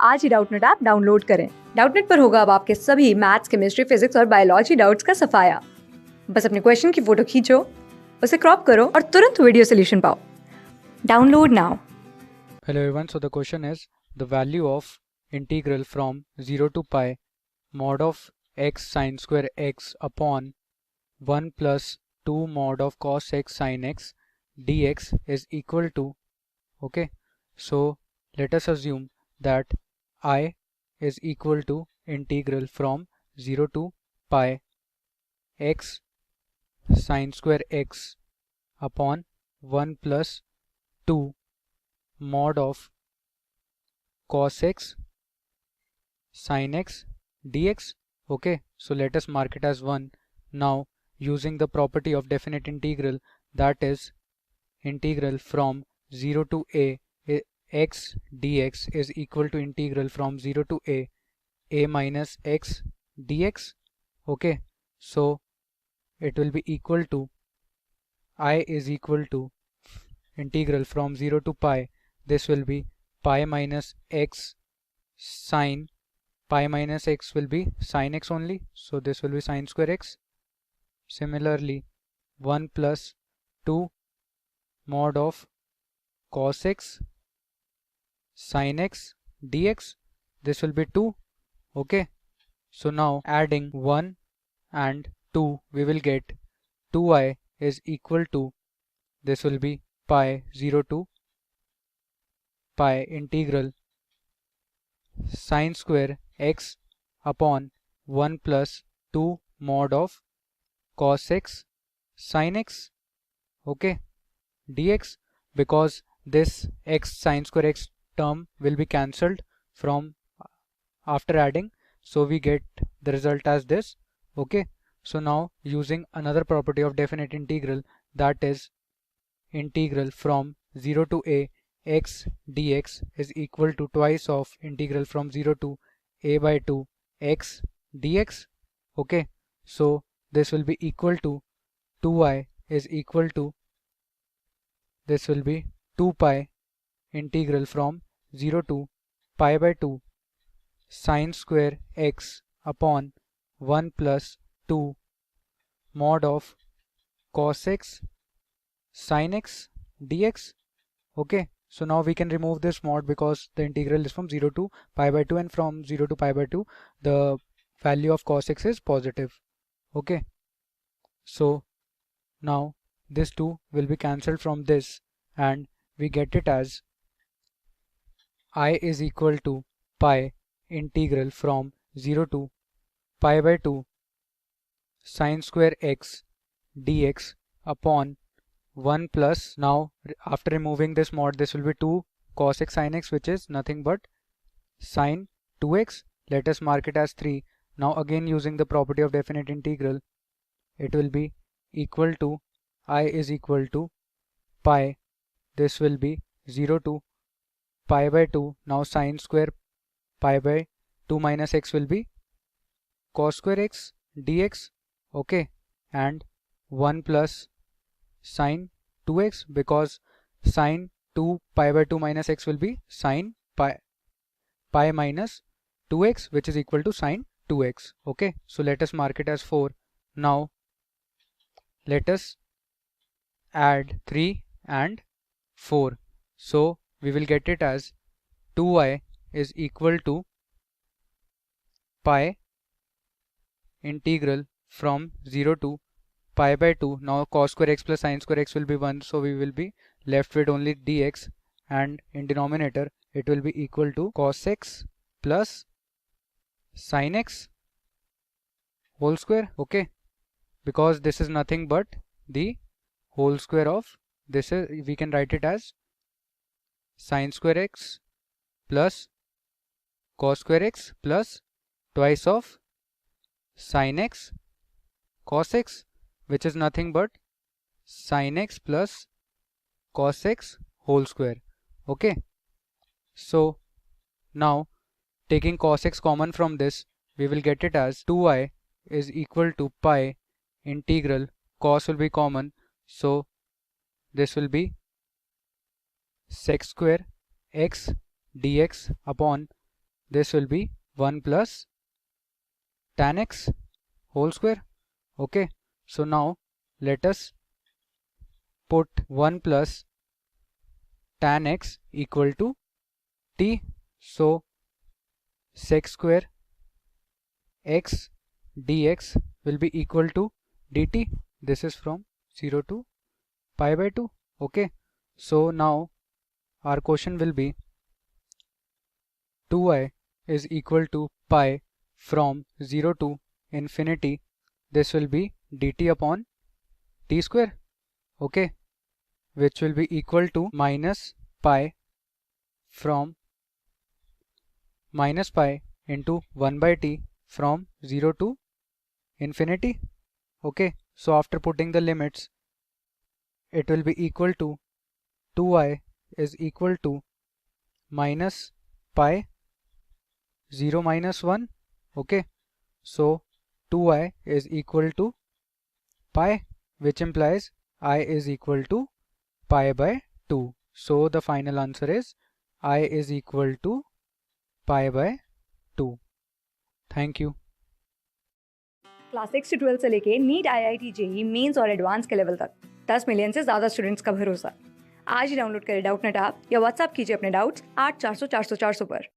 आज ही Doubtnut app download करें। Doubtnut पर होगा अब आपके सभी मैथ्स, केमिस्ट्री, फिजिक्स और बायोलॉजी डाउट्स का सफाया। बस अपने क्वेश्चन की फोटो खींचो, उसे क्रॉप करो और तुरंत वीडियो सोल्यूशन पाओ। Download now. Hello everyone, so the question is the value of integral from 0 to pi mod of x sine square x upon 1 plus 2 mod of cos x sin x dx is equal to, okay, so let us assume that I is equal to integral from 0 to pi x sine square x upon 1 plus 2 mod of cos x sin x dx. Okay, so let us mark it as 1. Now using the property of definite integral, that is integral from 0 to a x dx is equal to integral from 0 to a minus x dx. Okay, so it will be equal to I is equal to integral from 0 to pi. This will be pi minus x sine pi minus x will be sin x only, so this will be sin square x. Similarly 1 plus 2 mod of cos x sin x dx, this will be 2. Okay, so now adding 1 and 2 we will get 2i is equal to, this will be pi 0 to pi integral sin square x upon 1 plus 2 mod of cos x sin x, okay, dx, because this x sin square x term will be cancelled from after adding, so we get the result as this. Okay, so now using another property of definite integral, that is integral from 0 to a x dx is equal to twice of integral from 0 to a by 2 x dx. Okay, so this will be equal to 2i is equal to, this will be 2 pi integral from 0 to pi by 2 sin square x upon 1 plus 2 mod of cos x sin x dx. Okay, so now we can remove this mod because the integral is from 0 to pi by 2, and from 0 to pi by 2 the value of cos x is positive. Okay, so now this 2 will be cancelled from this and we get it as I is equal to pi integral from 0 to pi by 2 sin square x dx upon 1 plus, now after removing this mod, this will be 2 cos x sin x, which is nothing but sin 2x. Let us mark it as 3. Now again using the property of definite integral, it will be equal to, I is equal to pi, this will be 0 to pi by 2. Now sin square pi by 2 minus x will be cos square x dx. Okay, and 1 plus sin 2x, because sin 2 pi by 2 minus x will be sin pi minus 2x, which is equal to sin 2x. Okay, so let us mark it as 4. Now let us add 3 and 4, so we will get it as 2i is equal to pi integral from 0 to pi by 2. Now cos square x plus sin square x will be 1, so we will be left with only dx, and in denominator it will be equal to cos x plus sin x whole square. Okay, because this is nothing but the whole square of this, is we can write it as sin square x plus cos square x plus twice of sin x cos x, which is nothing but sin x plus cos x whole square. Okay, so now taking cos x common from this, we will get it as 2i is equal to pi integral, cos will be common, so this will be sec square x dx upon this will be 1 plus tan x whole square. Okay, so now let us put 1 plus tan x equal to t. So sec square x dx will be equal to dt. This is from 0 to pi by 2. Okay, so now our question will be 2i is equal to pi from 0 to infinity. This will be dt upon t square. Okay, which will be equal to minus pi from minus pi into 1 by t from 0 to infinity. Okay, so after putting the limits, it will be equal to 2i is equal to minus pi 0 minus 1. Okay, so 2i is equal to pi, which implies I is equal to pi by 2. So the final answer is I is equal to pi by 2. Thank you. Class 6 से 12 से लेके NEET IIT JEE mains और advance के level तक 10 million से ज़्यादा students का भरोसा। आज ही डाउनलोड करें डाउटनट ऐप या व्हाट्सएप कीजिए अपने डाउट्स 8400 400 400 पर।